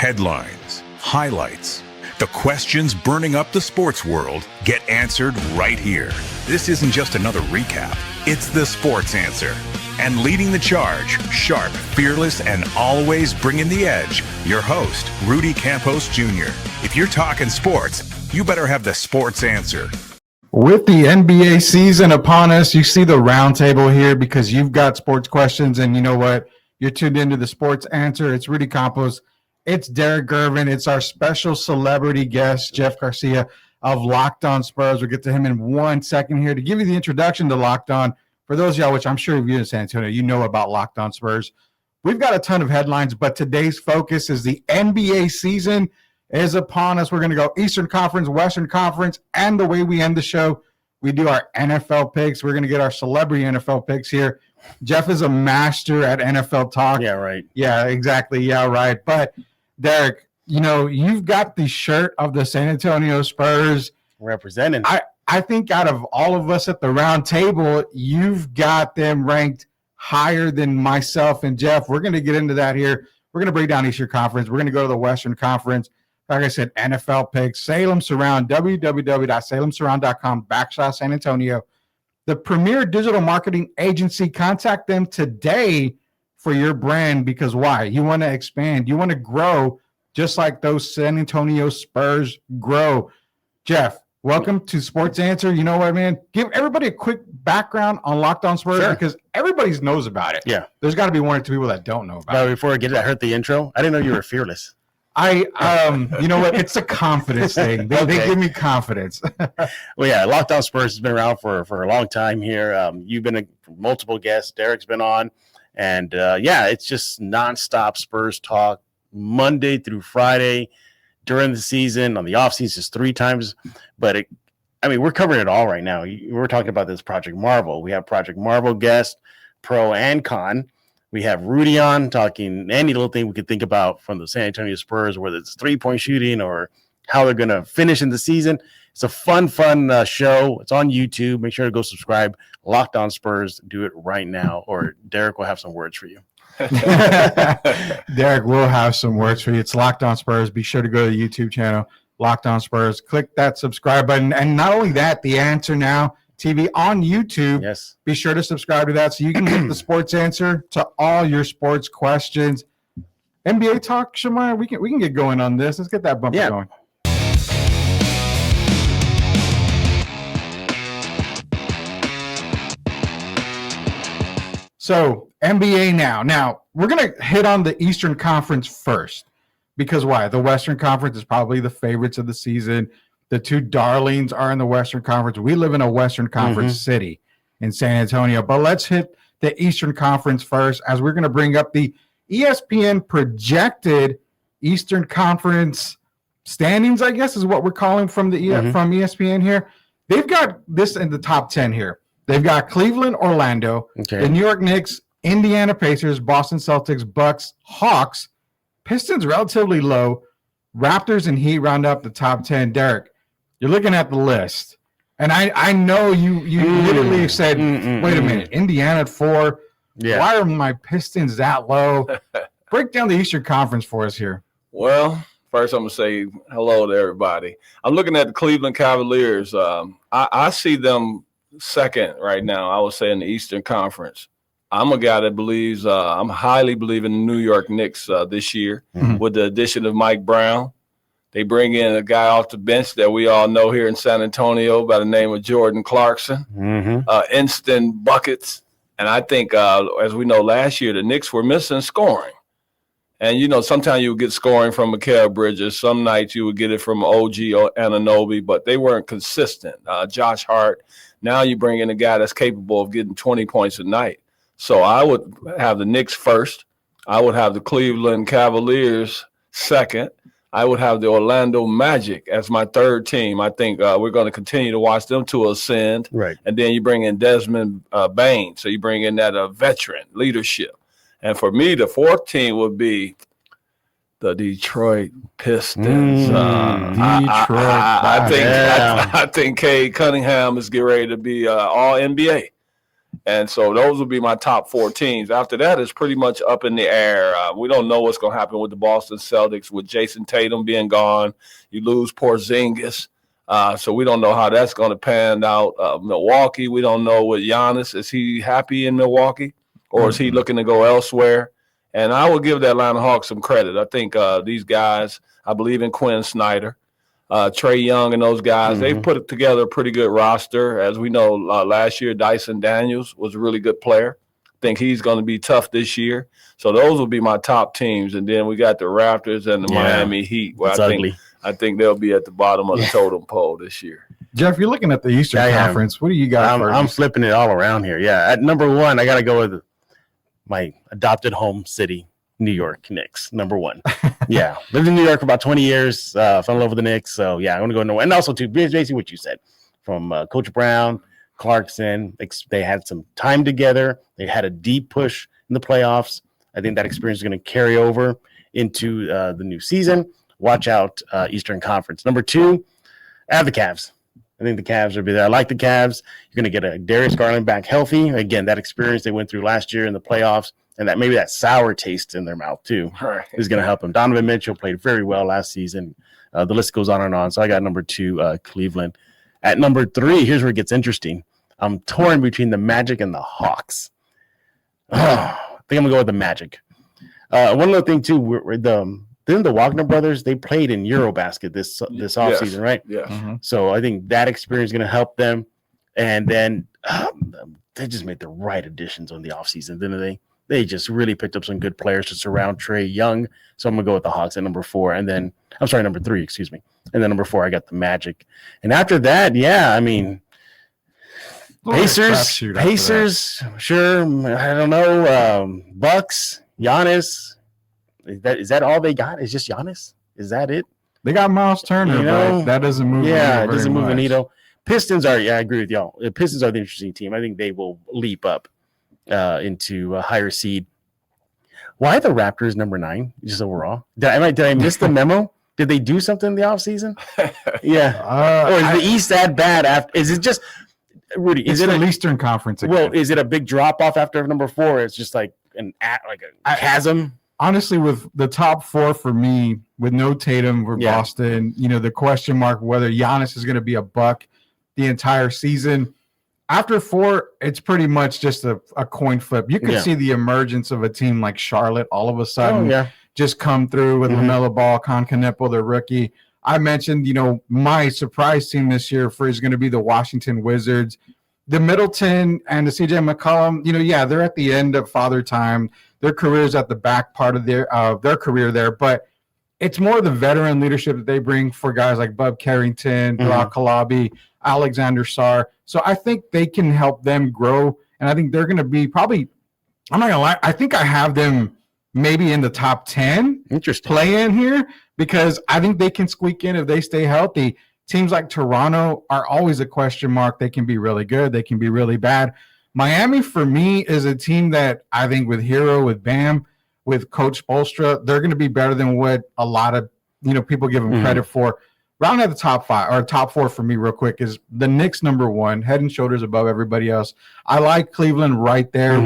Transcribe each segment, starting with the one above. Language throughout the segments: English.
Headlines, highlights, the questions burning up the sports world get answered right here. This isn't just another recap. It's the Sports Answer. And leading the charge, sharp, fearless, and always bringing the edge, your host, Rudy Campos Jr. If you're talking sports, you better have the Sports Answer. With the NBA season upon us, you see the roundtable here because you've got sports questions, and you know what? You're tuned into the Sports Answer. It's Rudy Campos. It's Derek Gervin. It's our special celebrity guest, Jeff Garcia of Locked On Spurs. We'll get to him in 1 second here to give you the introduction to Locked On. For those of y'all, which I'm sure if you're in San Antonio, you know about Locked On Spurs. We've got a ton of headlines, but today's focus is the NBA season is upon us. We're going to go Eastern Conference, Western Conference, and the way we end the show, we do our NFL picks. We're going to get our celebrity NFL picks here. Jeff is a master at NFL talk. Yeah, right. Yeah, exactly. Yeah, right. But Derek, you know, you've got the shirt of the San Antonio Spurs. Representing. I think out of all of us at the round table, you've got them ranked higher than myself and Jeff. We're going to get into that here. We're going to break down Eastern Conference. We're going to go to the Western Conference. Like I said, NFL picks, Salem Surround, www.salemsurround.com/San Antonio. The premier digital marketing agency. Contact them today for your brand, because why? You want to expand. You want to grow just like those San Antonio Spurs grow. Jeff, welcome to Sports Answer. You know what, man? Give everybody a quick background on Locked On Spurs, because everybody knows about it. Yeah. There's got to be one or two people that don't know about it. Before I get it, I heard the intro. I didn't know you were fearless. You know what? It's a confidence thing. They give me confidence. Well, yeah, Locked On Spurs has been around for a long time here. You've been multiple guests. Derek's been on. And, it's just nonstop Spurs talk Monday through Friday during the season. On the offseason, just 3 times. But, we're covering it all right now. We're talking about this Project Marvel. We have Project Marvel guests, pro and con. We have Rudy on talking any little thing we could think about from the San Antonio Spurs, whether it's three-point shooting or how they're going to finish in the season. It's a fun show. It's on YouTube. Make sure to go subscribe. Locked On Spurs. Do it right now, or Derek will have some words for you. Derek will have some words for you. It's Locked On Spurs. Be sure to go to the YouTube channel, Locked On Spurs. Click that subscribe button. And not only that, The Answer Now TV on YouTube. Yes. Be sure to subscribe to that so you can get the Sports Answer to all your sports questions. NBA talk, Shamar, we can get going on this. Let's get that bumper going. So, NBA now. Now, we're going to hit on the Eastern Conference first. Because why? The Western Conference is probably the favorites of the season. The two darlings are in the Western Conference. We live in a Western Conference city in San Antonio. But let's hit the Eastern Conference first, as we're going to bring up the ESPN projected Eastern Conference standings, I guess is what we're calling from the from ESPN here. They've got this in the top 10 here. They've got Cleveland, Orlando, the New York Knicks, Indiana Pacers, Boston Celtics, Bucks, Hawks, Pistons relatively low, Raptors and Heat round up the top 10. Derek, you're looking at the list, and I know you literally said, wait a minute, Indiana at 4. Yeah. Why are my Pistons that low? Break down the Eastern Conference for us here. Well, first I'm going to say hello to everybody. I'm looking at the Cleveland Cavaliers. I see them second right now, I would say, in the Eastern Conference. I'm a guy that believes I'm highly believing the New York Knicks this year with the addition of Mike Brown. They bring in a guy off the bench that we all know here in San Antonio by the name of Jordan Clarkson. Instant buckets. And I think, as we know, last year the Knicks were missing scoring. And, you know, sometimes you would get scoring from Mikal Bridges. Some nights you would get it from OG Anunoby, but they weren't consistent. Josh Hart. Now you bring in a guy that's capable of getting 20 points a night. So I would have the Knicks first. I would have the Cleveland Cavaliers second. I would have the Orlando Magic as my third team. I think we're going to continue to watch them to ascend. Right. And then you bring in Desmond Bain. So you bring in that veteran leadership. And for me, the fourth team would be the Detroit Pistons. I think Cade Cunningham is getting ready to be all NBA. And so those will be my top 4 teams. After that, it's pretty much up in the air. We don't know what's going to happen with the Boston Celtics with Jason Tatum being gone. You lose Porzingis. So we don't know how that's going to pan out. Milwaukee, we don't know with Giannis. Is he happy in Milwaukee or is he looking to go elsewhere? And I will give the Atlanta Hawks some credit. I think these guys, I believe in Quinn Snyder, Trae Young and those guys, they've put together a pretty good roster. As we know, last year, Dyson Daniels was a really good player. I think he's going to be tough this year. So those will be my top teams. And then we got the Raptors and the Miami Heat, where I think they'll be at the bottom of the totem pole this year. Jeff, you're looking at the Eastern Conference. What do you got? I'm flipping it all around here. Yeah, at number 1, I got to go with my adopted home city, New York Knicks, number 1. Yeah, lived in New York for about 20 years. Fell in love with the Knicks. So, yeah, I'm going to go nowhere. And also, too, basically what you said, from Coach Brown, Clarkson, they had some time together. They had a deep push in the playoffs. I think that experience is going to carry over into the new season. Watch out, Eastern Conference. Number 2, I have the Cavs. I think the Cavs will be there. I like the Cavs. You're going to get a Darius Garland back healthy. Again, that experience they went through last year in the playoffs, and that maybe that sour taste in their mouth too is going to help them. Donovan Mitchell played very well last season. The list goes on and on. So I got number 2, Cleveland. At number 3, here's where it gets interesting. I'm torn between the Magic and the Hawks. I think I'm going to go with the Magic. One other thing too, Then the Wagner brothers, they played in Eurobasket this offseason, right? Yes. Mm-hmm. So I think that experience is going to help them. And then they just made the right additions on the offseason, didn't they? They just really picked up some good players to surround Trae Young. So I'm going to go with the Hawks at number 4. And then, number 3, excuse me. And then number 4, I got the Magic. And after that, Pacers, sure. I don't know. Bucks, Giannis. Is that all they got? Is just Giannis? Is that it? They got Miles Turner, but that doesn't move. Yeah, it doesn't move the needle. Pistons are. Yeah, I agree with y'all. The Pistons are the interesting team. I think they will leap up into a higher seed. Why the Raptors number 9? Just overall, did I miss the memo? Did they do something in the offseason? Yeah. Or is the East that bad? Is it just Rudy? Is it an Eastern Conference again? Well, is it a big drop off after number 4? It's just like a chasm. Honestly, with the top 4 for me, with no Tatum for Boston, the question mark whether Giannis is going to be a Buck the entire season. After 4, it's pretty much just a coin flip. You could see the emergence of a team like Charlotte all of a sudden just come through with LaMelo Ball, Concaneppo, the rookie. I mentioned, my surprise team this year is going to be the Washington Wizards. The Middleton and the CJ McCollum, they're at the end of father time. Their career's at the back part of their career there, but it's more the veteran leadership that they bring for guys like Bub Carrington, Brock Kalabi, Alexander Sarr. So I think they can help them grow, and I think they're going to be probably – I'm not going to lie. I think I have them maybe in the top 10 play in here because I think they can squeak in if they stay healthy. Teams like Toronto are always a question mark. They can be really good. They can be really bad. Miami, for me, is a team that I think with Hero, with Bam, with Coach Spoelstra, they're going to be better than what a lot of people give them credit for. Round out the top 5 or top 4 for me real quick is the Knicks number 1, head and shoulders above everybody else. I like Cleveland right there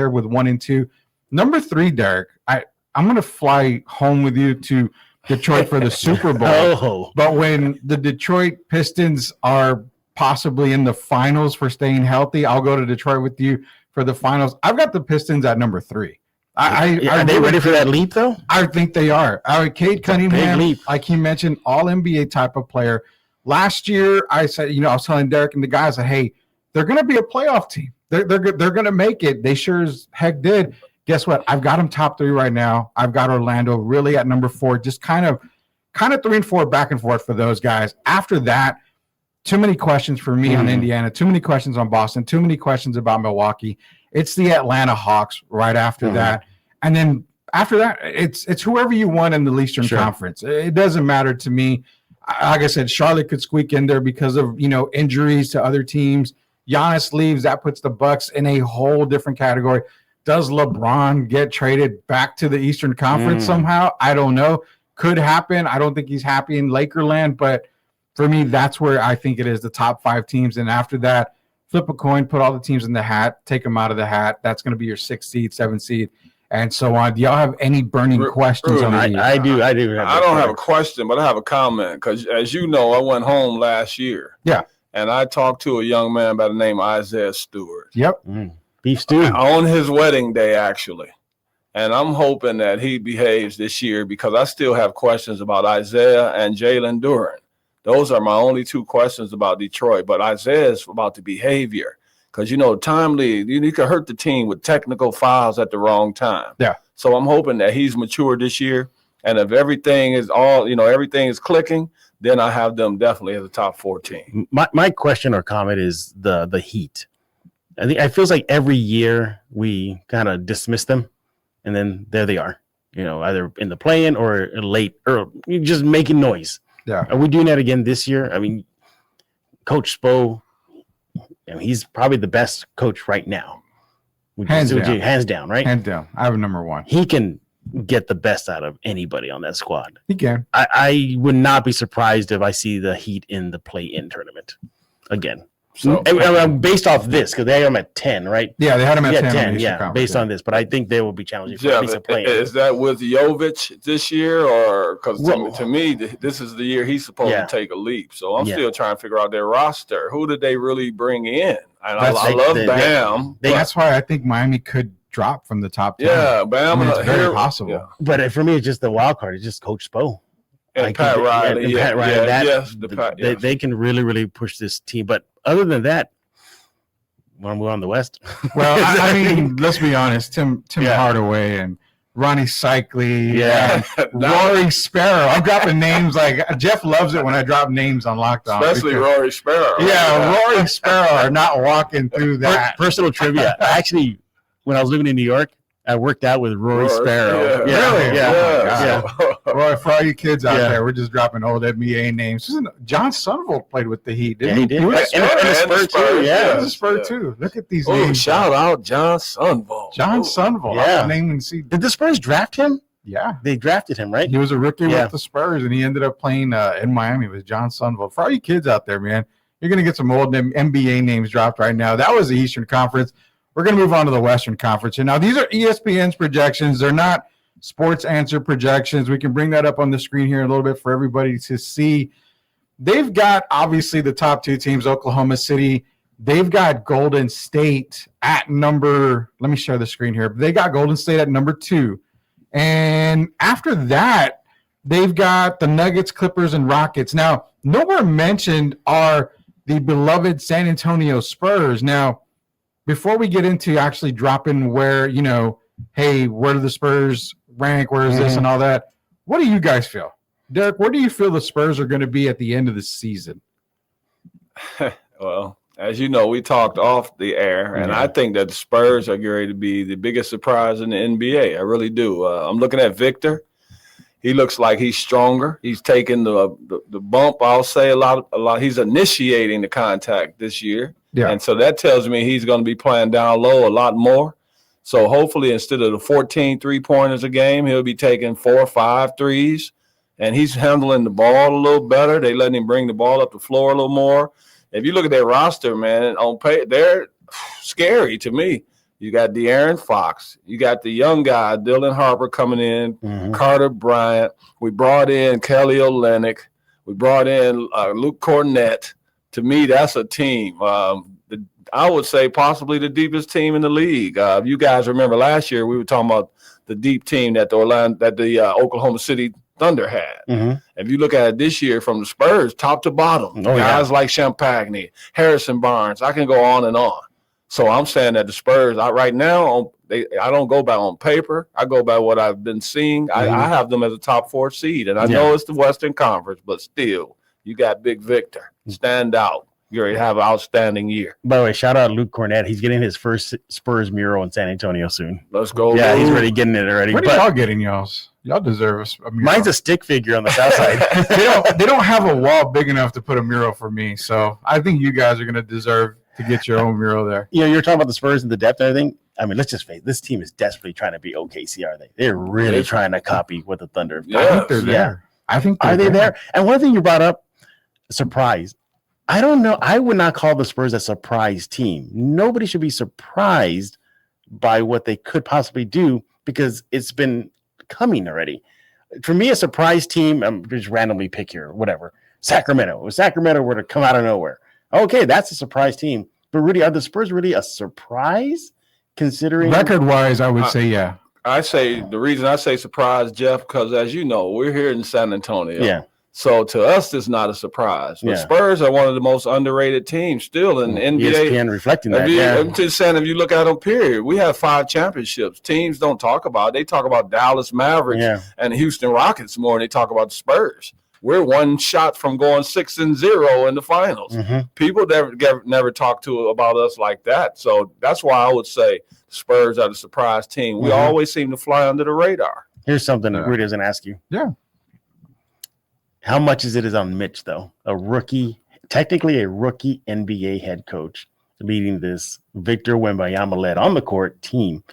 with 1 and 2. Number 3, Derek, I'm going to fly home with you to Detroit for the Super Bowl. But when the Detroit Pistons are possibly in the finals for staying healthy, I'll go to Detroit with you for the finals. I've got the Pistons at number 3. Are they ready for that leap, though? I think they are. Cade Cunningham, like he mentioned, all NBA type of player. Last year, I said, I was telling Derek and the guys that, hey, they're going to be a playoff team. They're going to make it. They sure as heck did. Guess what? I've got them top 3 right now. I've got Orlando really at number 4, just kind of 3 and 4 back and forth for those guys. After that, too many questions for me on Indiana, too many questions on Boston, too many questions about Milwaukee. It's the Atlanta Hawks right after that. And then after that, it's whoever you want in the Eastern Conference. It doesn't matter to me. Like I said, Charlotte could squeak in there because of, injuries to other teams. Giannis leaves, that puts the Bucks in a whole different category. Does LeBron get traded back to the Eastern Conference somehow? I don't know. Could happen. I don't think he's happy in Lakerland, but for me, that's where I think it is, the top 5 teams. And after that, flip a coin, put all the teams in the hat, take them out of the hat. That's going to be your 6th seed, 7th seed, and so on. Do y'all have any burning questions on the East? I do. I don't have a question, but I have a comment because, as you know, I went home last year. Yeah. And I talked to a young man by the name of Isaiah Stewart. Yep. Beef stew. On his wedding day, actually. And I'm hoping that he behaves this year because I still have questions about Isaiah and Jalen Duren. Those are my only 2 questions about Detroit. But Isaiah is about the behavior because, timely, you can hurt the team with technical fouls at the wrong time. Yeah. So I'm hoping that he's matured this year. And if everything is everything is clicking, then I have them definitely as a top 4 team. My question or comment is the Heat. I think it feels like every year we kind of dismiss them, and then there they are. Either in the play-in or late, or just making noise. Yeah. Are we doing that again this year? I mean, Coach Spo, he's probably the best coach right now. Hands down, right? Hands down. I have number 1. He can get the best out of anybody on that squad. He can. I would not be surprised if I see the Heat in the play-in tournament again. So based off this, because they have them at 10, right? Yeah, they had him at 10. Based on this, but I think they will be challenging for Jeff, at least a play-in. Is that with Jovic this year, or because to me, this is the year he's supposed to take a leap? So I'm still trying to figure out their roster. Who did they really bring in? And I love Bam. That's why I think Miami could drop from the top 10. Yeah, Bam. It's very possible. Yeah. But for me, it's just the wild card. It's just Coach Spo. And Pat Riley. Pat Riley. They can really, really push this team. But other than that, want to move on the West? Well, I mean, let's be honest. Tim Hardaway and Ronnie Cycli, Rory Sparrow. I'm dropping names like Jeff loves it when I drop names on Lockdown. Especially Rory Sparrow. Yeah, Rory Sparrow are not walking through that. Personal trivia. Actually, when I was living in New York, I worked out with Rory Sparrow. Really? Yeah. Roy, for all you kids out there, we're just dropping old NBA names. John Sunvolt played with the Heat, didn't he? He did. He was And Spurs too. Yeah, the Spurs too. Look at these names. Shout out John Sunvolt. John Sunvolt. Yeah. Name and see. Did the Spurs draft him? Yeah. They drafted him, right? He was a rookie with the Spurs, and he ended up playing in Miami with John Sunvolt. For all you kids out there, man, you're going to get some old NBA names dropped right now. That was the Eastern Conference. We're going to move on to the Western Conference. And now these are ESPN's projections. They're not Sports Answer projections. We can bring that up on the screen here a little bit for everybody to see. They've got, obviously, the top 2 teams, Oklahoma City. They've got Golden State at number – let me share the screen here. They got Golden State at number 2. And after that, they've got the Nuggets, Clippers, and Rockets. Now, nowhere mentioned are the beloved San Antonio Spurs. Now, before we get into actually dropping where, hey, where do the Spurs rank, where is this and all that, what do you guys feel? Derek, where do you feel the Spurs are going to be at the end of the season? Well, as you know, we talked off the air, and I think that the Spurs are going to be the biggest surprise in the NBA. I really do. I'm looking at Victor. He looks like he's stronger. He's taking the bump, I'll say, a lot. He's initiating the contact this year. Yeah. And so that tells me he's going to be playing down low a lot more. So hopefully instead of the 14 3-pointers a game, he'll be taking 4 or 5 threes. And he's handling the ball a little better. They letting him bring the ball up the floor a little more. If you look at their roster, man, on pay, they're scary to me. You got De'Aaron Fox. You got the young guy, Dylan Harper, coming in, Carter Bryant. We brought in Kelly Olynyk. We brought in Luke Cornett. To me, that's a team. I would say possibly the deepest team in the league. If you guys remember last year, we were talking about the deep team that the Oklahoma City Thunder had. If you look at it this year from the Spurs, top to bottom, guys like Champagne, Harrison Barnes, I can go on and on. So I'm saying that the Spurs, right now, I don't go by on paper. I go by what I've been seeing. I have them as a top 4 seed, and I know it's the Western Conference, but still, you got Big Victor. Stand out. You already have an outstanding year. By the way, shout out Luke Cornett. He's getting his first Spurs mural in San Antonio soon. Let's go. Yeah, he's already getting it already. What are y'all getting, y'all's? Y'all deserve a mural. Mine's a stick figure on the south side. They don't have a wall big enough to put a mural for me, so I think you guys are going to deserve to get your own mural there. You're talking about the Spurs and the depth and everything. I mean, let's just face it. This team is desperately trying to be OKC, are they? They're really trying to copy what the Thunder have done. I think they're there. Are they there? And one thing you brought up, surprise. I don't know. I would not call the Spurs a surprise team. Nobody should be surprised by what they could possibly do because it's been coming already. For me, a surprise team, I'm just randomly pick here, whatever. Sacramento. If Sacramento were to come out of nowhere, okay, that's a surprise team. But Rudy, are the Spurs really a surprise considering record-wise? I would say, yeah. I say the reason I say surprise, Jeff, because as you know, we're here in San Antonio. Yeah. So to us, it's not a surprise. But Spurs are one of the most underrated teams still in the NBA. ESPN reflecting that. I'm just saying, if you look at them, period, we have 5 championships. Teams don't talk about it. They talk about Dallas Mavericks and Houston Rockets more than they talk about the Spurs. We're one shot from going 6-0 in the finals. People never talk about us like that. So that's why I would say Spurs are the surprise team. We always seem to fly under the radar. Here's something that Rudy doesn't ask you. Yeah. How much is it on Mitch, though? Technically a rookie NBA head coach leading this Victor Wembanyama-led on-the-court team.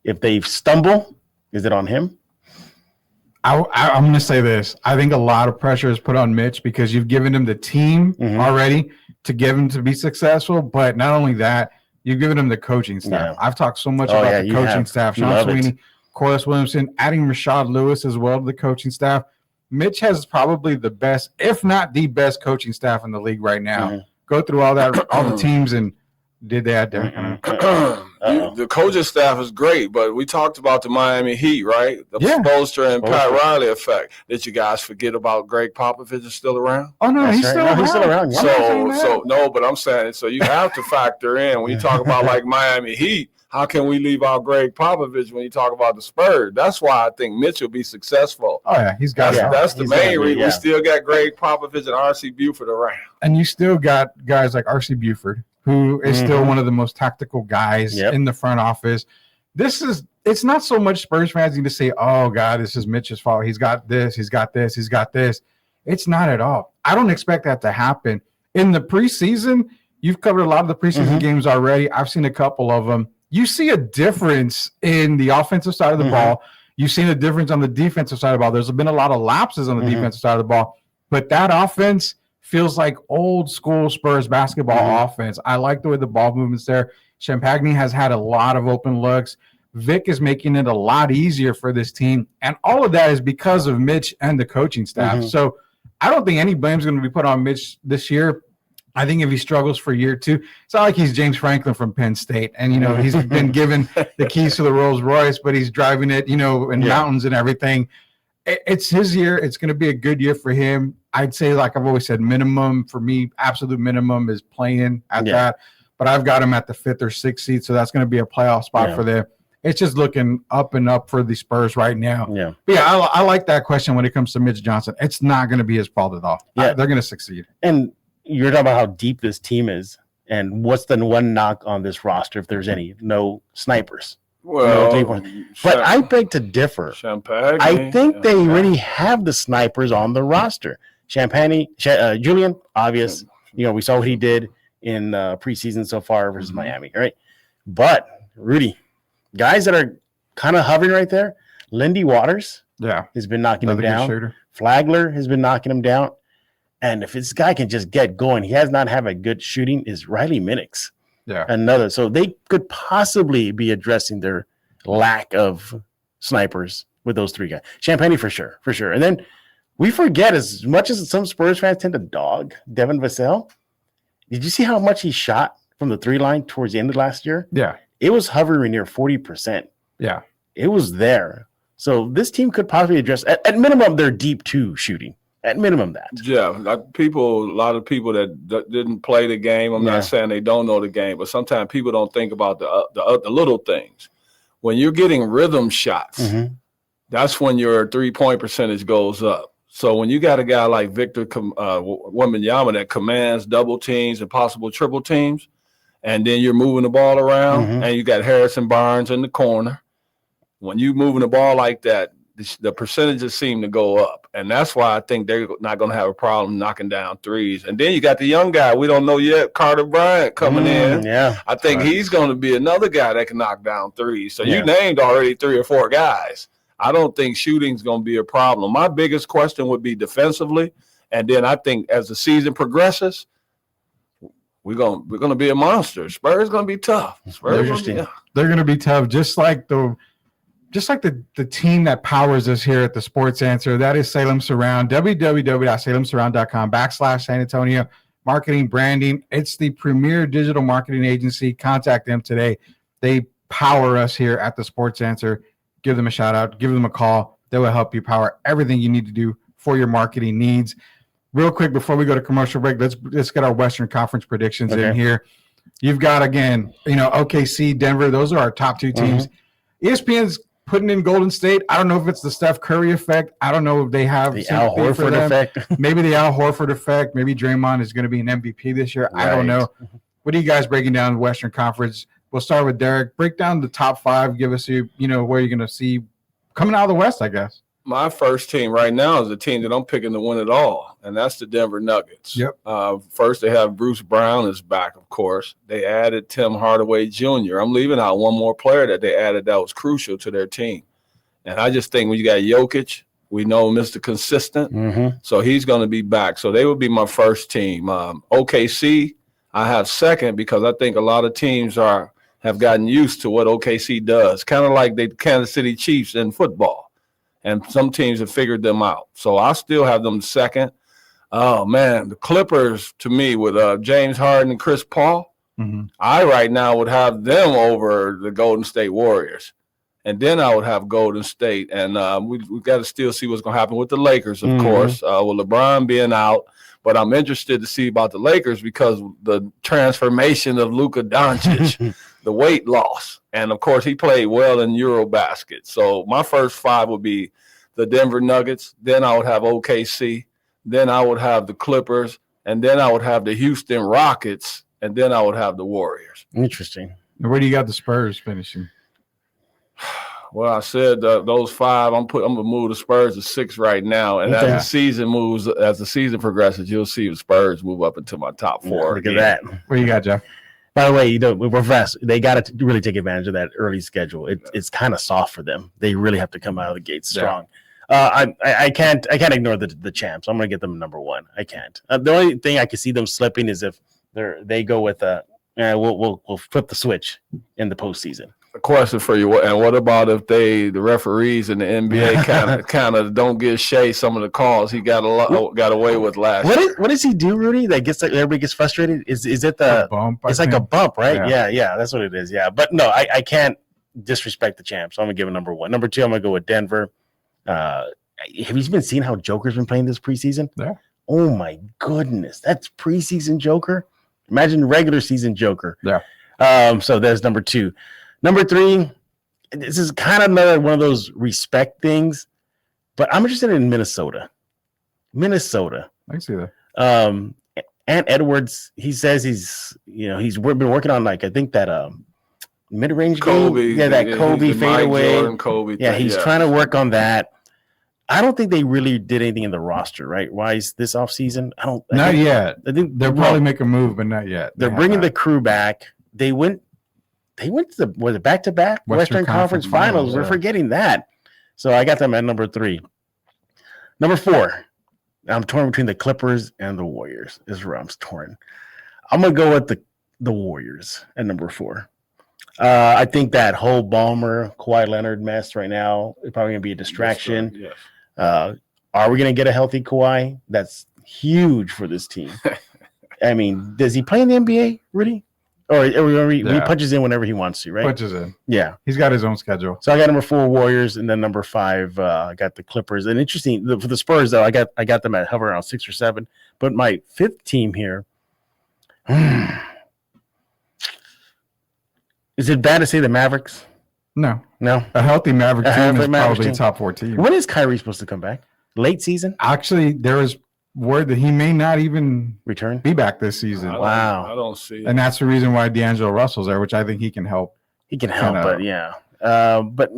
If they stumble, is it on him? I'm going to say this. I think a lot of pressure is put on Mitch because you've given him the team already to give him to be successful. But not only that, you've given him the coaching staff. I've talked so much about the coaching staff. Sean Sweeney, Corliss Williamson, adding Rashad Lewis as well to the coaching staff. Mitch has probably the best, if not the best, coaching staff in the league right now. Go through all the teams, and did they add Derek? The coaching staff is great, but we talked about the Miami Heat, right? The Spoelstra and Pat Riley effect. Did you guys forget about Greg Popovich is still around? Oh no, he's still around. So no, but I'm saying so you have to factor in when you talk about like Miami Heat. How can we leave out Greg Popovich when you talk about the Spurs? That's why I think Mitch will be successful. Oh, yeah. He's got That's the main reason. We still got Greg Popovich and R.C. Buford around. And you still got guys like R.C. Buford, who is still one of the most tactical guys in the front office. It's not so much Spurs fans need to say, oh, God, this is Mitch's fault. He's got this, he's got this, he's got this. It's not at all. I don't expect that to happen. In the preseason, you've covered a lot of the preseason games already. I've seen a couple of them. You see a difference in the offensive side of the ball. You've seen a difference on the defensive side of the ball. There's been a lot of lapses on the defensive side of the ball, but that offense feels like old school Spurs basketball offense. I like the way the ball movement's there. Champagny has had a lot of open looks. Vic is making it a lot easier for this team, and all of that is because of Mitch and the coaching staff. So I don't think any blame is going to be put on Mitch this year. I think if he struggles for year 2, it's not like he's James Franklin from Penn State. And, he's been given the keys to the Rolls Royce, but he's driving it, in mountains and everything. It's his year. It's going to be a good year for him. I'd say, like I've always said, minimum for me, absolute minimum is playing at that. But I've got him at the 5th or 6th seed, so that's going to be a playoff spot for them. It's just looking up and up for the Spurs right now. But I like that question when it comes to Mitch Johnson. It's not going to be his fault at all. They're going to succeed. And you're talking about how deep this team is, and what's the one knock on this roster, if there's any? No snipers. Well, but I beg to differ. I think they already have the snipers on the roster. Julian, obvious. We saw what he did in preseason so far versus Miami, right? But Rudy, guys that are kind of hovering right there. Lindy Waters, has been knocking him down. Flagler has been knocking him down. And if this guy can just get going, he has not had a good shooting, is Riley Minix. Another. So they could possibly be addressing their lack of snipers with those 3 guys. Champagny for sure. And then we forget, as much as some Spurs fans tend to dog Devin Vassell, did you see how much he shot from the 3 line towards the end of last year? It was hovering near 40%. It was there. So this team could possibly address, at minimum, their deep 2 shooting. At minimum, that. A lot of people that didn't play the game. I'm not saying they don't know the game, but sometimes people don't think about the little things. When you're getting rhythm shots, that's when your 3-point percentage goes up. So when you got a guy like Victor Wembanyama that commands double teams and possible triple teams, and then you're moving the ball around, and you got Harrison Barnes in the corner. When you're moving the ball like that, the percentages seem to go up. And that's why I think they're not going to have a problem knocking down threes. And then you got the young guy we don't know yet, Carter Bryant, coming in. I think he's going to be another guy that can knock down threes. So you named already 3 or 4 guys. I don't think shooting's going to be a problem. My biggest question would be defensively. And then I think as the season progresses, we're gonna be a monster. Spurs gonna be tough. They're gonna be tough, just like the team that powers us here at the Sports Answer. That is Salem Surround. www.salemsurround.com/San Antonio. Marketing, branding. It's the premier digital marketing agency. Contact them today. They power us here at the Sports Answer. Give them a shout out. Give them a call. They will help you power everything you need to do for your marketing needs. Real quick, before we go to commercial break, let's get our Western Conference predictions in here. You've got, again, OKC, Denver. Those are our top two teams. ESPN's putting in Golden State. I don't know if it's the Steph Curry effect. I don't know if they have the Al Horford effect. Maybe the Al Horford effect. Maybe Draymond is going to be an MVP this year. Right. I don't know. What are you guys breaking down the Western Conference? We'll start with Derek. Break down the top five. Give us where you're going to see coming out of the West, I guess. My first team right now is a team that I'm picking to win it all, and that's the Denver Nuggets. Yep. First, they have Bruce Brown is back, of course. They added Tim Hardaway Jr. I'm leaving out one more player that they added that was crucial to their team. And I just think when you got Jokic, we know Mr. Consistent, so he's going to be back. So they would be my first team. OKC, I have second because I think a lot of teams have gotten used to what OKC does, kind of like the Kansas City Chiefs in football. And some teams have figured them out. So I still have them second. Oh, man, the Clippers, to me, with James Harden and Chris Paul, I right now would have them over the Golden State Warriors. And then I would have Golden State. And we got to still see what's going to happen with the Lakers, of course, with LeBron being out. But I'm interested to see about the Lakers because the transformation of Luka Doncic, the weight loss. And, of course, he played well in Eurobasket. So my first five would be the Denver Nuggets. Then I would have OKC. Then I would have the Clippers. And then I would have the Houston Rockets. And then I would have the Warriors. Interesting. Where do you got the Spurs finishing? Well, I said those five. I'm going to move the Spurs to 6 right now, and as the season progresses, you'll see the Spurs move up into my top 4. Look at that. What you got, Jeff? By the way, we're fast. They got to really take advantage of that early schedule. It's kind of soft for them. They really have to come out of the gate strong. I can't ignore the champs. I'm going to get them number 1. I can't. The only thing I can see them slipping is if they go with we'll flip the switch in the postseason. A question for you, and what about if the referees in the NBA kind of don't give Shea some of the calls he got away with last year? What does he do, Rudy? That everybody gets frustrated? Is it the bump? It's like a bump, right? Yeah, that's what it is. Yeah, but no, I can't disrespect the champs. So I'm gonna give it number 1. Number 2, I'm gonna go with Denver. Have you been seeing how Joker's been playing this preseason? Yeah. Oh my goodness, that's preseason Joker. Imagine regular season Joker. Yeah. So there's number 2. Number 3, this is kind of another one of those respect things, but I'm interested in Minnesota. I can see that. Ant Edwards, he says he's been working on I think that mid-range Kobe, game. Yeah, that Kobe fadeaway. Kobe yeah, he's trying to work on that. I don't think they really did anything in the roster, right? Why is this offseason? Not yet. I think they'll probably make a move, but not yet. They're bringing the crew back. They went to the back-to-back Western Conference Finals. We're forgetting that. So I got them at number 3. Number 4, I'm torn between the Clippers and the Warriors. Is where I'm torn. I'm going to go with the Warriors at number 4. I think that whole Ballmer, Kawhi Leonard mess right now is probably going to be a distraction. Yes. Are we going to get a healthy Kawhi? That's huge for this team. I mean, does he play in the NBA, Rudy? Or he punches in whenever he wants to, right? Punches in. Yeah. He's got his own schedule. So I got number 4 Warriors, and then number 5 I got the Clippers. And interesting for the Spurs though, I got them at hover around 6 or 7. But my 5th team here. Is it bad to say the Mavericks? No. A healthy Maverick team is probably a top 4 team. When is Kyrie supposed to come back? Late season? Actually, there is word that he may not even return, be back this season. Wow. I don't see it. And that's the reason why D'Angelo Russell's there, which I think he can help. But yeah. But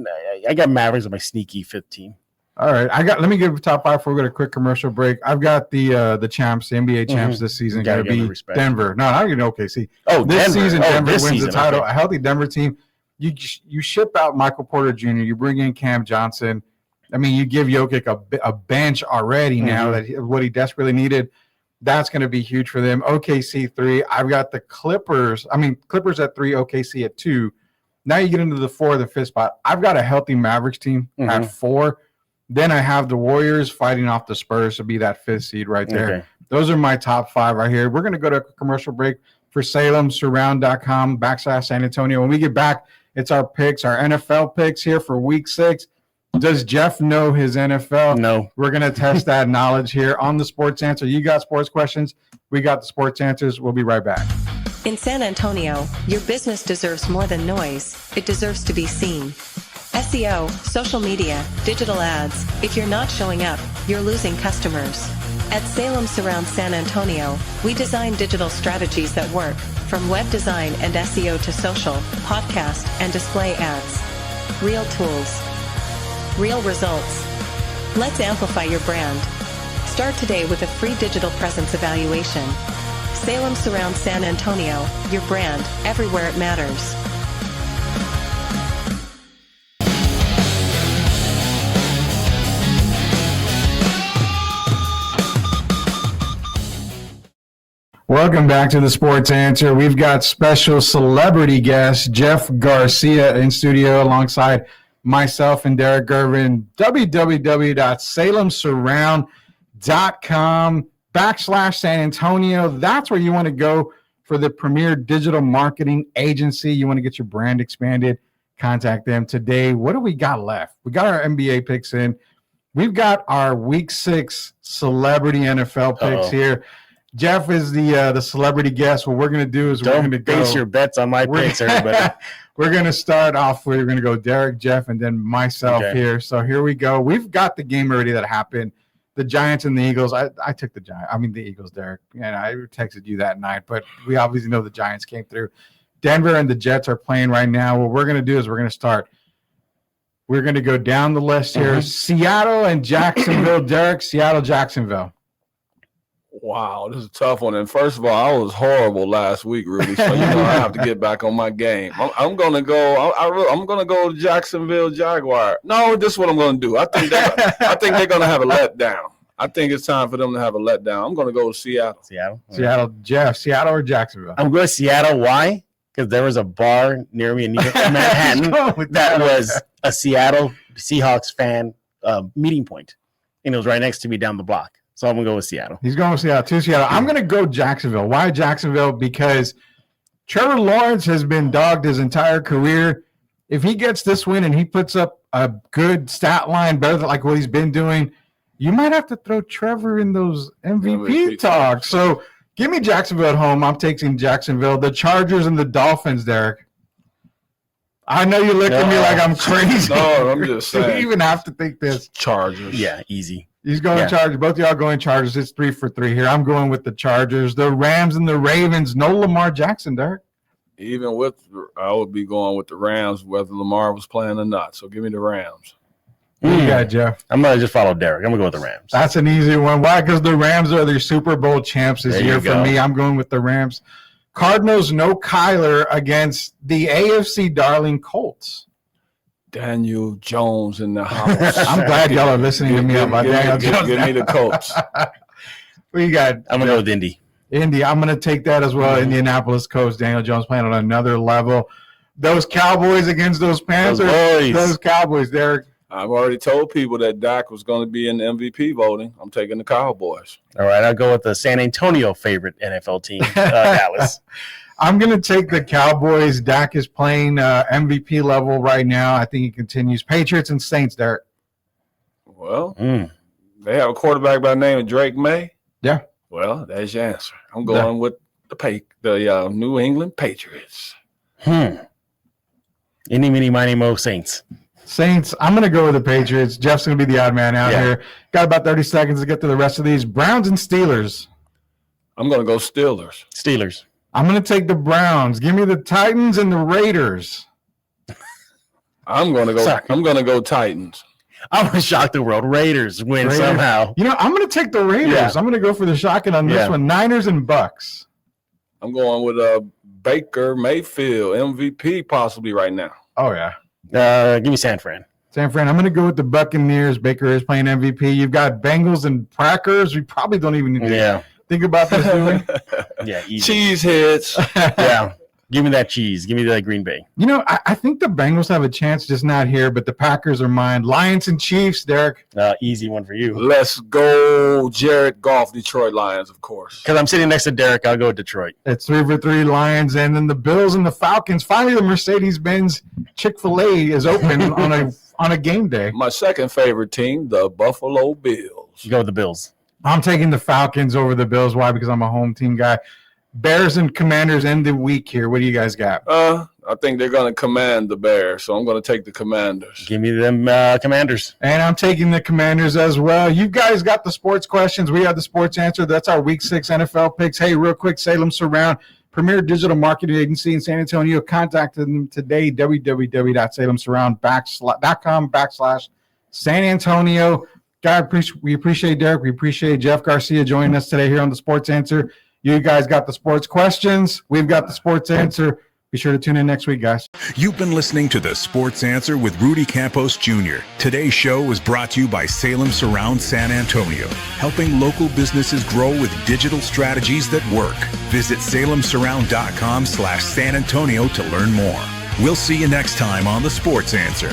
I got Mavericks on my sneaky 5th team. All right. Let me give a top 5 before we go to a quick commercial break. I've got the champs, the NBA champs this season. Got to be Denver. No, not even OKC. This season, Denver wins the title. Okay. A healthy Denver team. You ship out Michael Porter Jr., you bring in Cam Johnson. I mean, you give Jokic a bench already now that what he desperately needed. That's going to be huge for them. OKC 3. I've got the Clippers. Clippers at 3, OKC at 2. Now you get into the 4 or the 5th spot. I've got a healthy Mavericks team at 4. Then I have the Warriors fighting off the Spurs to be that 5th seed right there. Okay. Those are my top 5 right here. We're going to go to a commercial break for Salem, surround.com/San Antonio. When we get back, it's our picks, our NFL picks here for week 6. Does Jeff know his NFL? No. We're going to test that knowledge here on the Sports Answer. You got sports questions. We got the sports answers. We'll be right back. In San Antonio, your business deserves more than noise. It deserves to be seen. SEO, social media, digital ads. If you're not showing up, you're losing customers. At Salem Surround San Antonio, we design digital strategies that work, from web design and SEO to social, podcast, and display ads. Real tools. Real results. Let's amplify your brand. Start today with a free digital presence evaluation. Salem Surround San Antonio, your brand, everywhere it matters. Welcome back to the Sports Answer. We've got special celebrity guest Jeff Garcia in studio alongside myself and Derek Gervin. www.salemsurround.com/San Antonio. That's where you want to go for the premier digital marketing agency. You want to get your brand expanded. Contact them today. What do we got left? We got our NBA picks in. We've got our week 6 celebrity NFL picks here. Jeff is the celebrity guest. What we're going to do is we're going to base your bets on my picks, everybody. We're going to start off. We're going to go Derek, Jeff, and then myself here. So here we go. We've got the game already that happened. The Giants and the Eagles. I took the Eagles, Derek, and I texted you that night. But we obviously know the Giants came through. Denver and the Jets are playing right now. What we're going to do is we're going to start. We're going to go down the list here. Seattle and Jacksonville. Derek, Seattle, Jacksonville. Wow, this is a tough one. And first of all, I was horrible last week, Rudy. So I have to get back on my game. I'm gonna go. I'm gonna go Jacksonville Jaguar. No, this is what I'm gonna do. I think they're gonna have a letdown. I think it's time for them to have a letdown. I'm gonna go to Seattle. Seattle. Jeff, Seattle or Jacksonville? I'm going to Seattle. Why? Because there was a bar near me in Manhattan that was a Seattle Seahawks fan meeting point, and it was right next to me down the block. So I'm going to go with Seattle. He's going with Seattle, too. Seattle. I'm going to go Jacksonville. Why Jacksonville? Because Trevor Lawrence has been dogged his entire career. If he gets this win and he puts up a good stat line, better than like what he's been doing, you might have to throw Trevor in those MVP talks. So give me Jacksonville at home. I'm taking Jacksonville. The Chargers and the Dolphins, Derek. I know you look at me like I'm crazy. No, I'm just saying. You even have to think this. Chargers. Yeah, easy. He's going Chargers. Both of y'all going Chargers. It's 3 for 3 here. I'm going with the Chargers. The Rams and the Ravens. No Lamar Jackson, Derek. I would be going with the Rams, whether Lamar was playing or not. So give me the Rams. Who you got, Jeff? I'm going to just follow Derek. I'm going to go with the Rams. That's an easy one. Why? Because the Rams are their Super Bowl champs this year for me. I'm going with the Rams. Cardinals, no Kyler against the AFC darling Colts. Daniel Jones in the house. I'm glad y'all are listening to me about Daniel Jones. Give me the Colts. What you got? I'm going to go with Indy. I'm going to take that as well. Indianapolis Colts. Daniel Jones playing on another level. Those Cowboys against those Panthers. Those Cowboys, Derek. I've already told people that Dak was going to be in the MVP voting. I'm taking the Cowboys. All right, I'll go with the San Antonio favorite NFL team, Dallas. I'm going to take the Cowboys. Dak is playing MVP level right now. I think he continues. Patriots and Saints, Derek. Well, they have a quarterback by the name of Drake May. Yeah. Well, that's your answer. I'm going with the New England Patriots. Any, mini, miny, mo, Saints. Saints, I'm going to go with the Patriots. Jeff's going to be the odd man out here. Got about 30 seconds to get to the rest of these. Browns and Steelers. I'm going to go Steelers. I'm going to take the Browns. Give me the Titans and the Raiders. I'm going to go Titans. I'm going to shock the world. Raiders win somehow. You know, I'm going to take the Raiders. Yeah. I'm going to go for the shotgun on this one. Niners and Bucks. I'm going with Baker Mayfield, MVP possibly right now. Oh, yeah. Give me San Fran. I'm going to go with the Buccaneers. Baker is playing MVP. You've got Bengals and Packers. We probably don't even need to think about this, Louis? Yeah, easy. Cheese heads. Yeah. Give me that cheese. Give me that Green Bay. You know, I think the Bengals have a chance, just not here, but the Packers are mine. Lions and Chiefs, Derek. Easy one for you. Let's go, Jared Goff, Detroit Lions, of course. Because I'm sitting next to Derek, I'll go with Detroit. It's 3-for-3 Lions, and then the Bills and the Falcons. Finally, the Mercedes-Benz Chick-fil-A is open on a game day. My second favorite team, the Buffalo Bills. You go with the Bills. I'm taking the Falcons over the Bills. Why? Because I'm a home team guy. Bears and Commanders end the week here. What do you guys got? I think they're going to command the Bears, so I'm going to take the Commanders. Give me them Commanders. And I'm taking the Commanders as well. You guys got the sports questions. We have the sports answer. That's our Week 6 NFL picks. Hey, real quick, Salem Surround, premier digital marketing agency in San Antonio. Contact them today, www.salemsurround.com/San Antonio. God, we appreciate Derek. We appreciate Jeff Garcia joining us today here on the Sports Answer. You guys got the sports questions. We've got the sports answer. Be sure to tune in next week, guys. You've been listening to The Sports Answer with Rudy Campos Jr. Today's show was brought to you by Salem Surround San Antonio, helping local businesses grow with digital strategies that work. Visit salemsurround.com/San Antonio to learn more. We'll see you next time on The Sports Answer.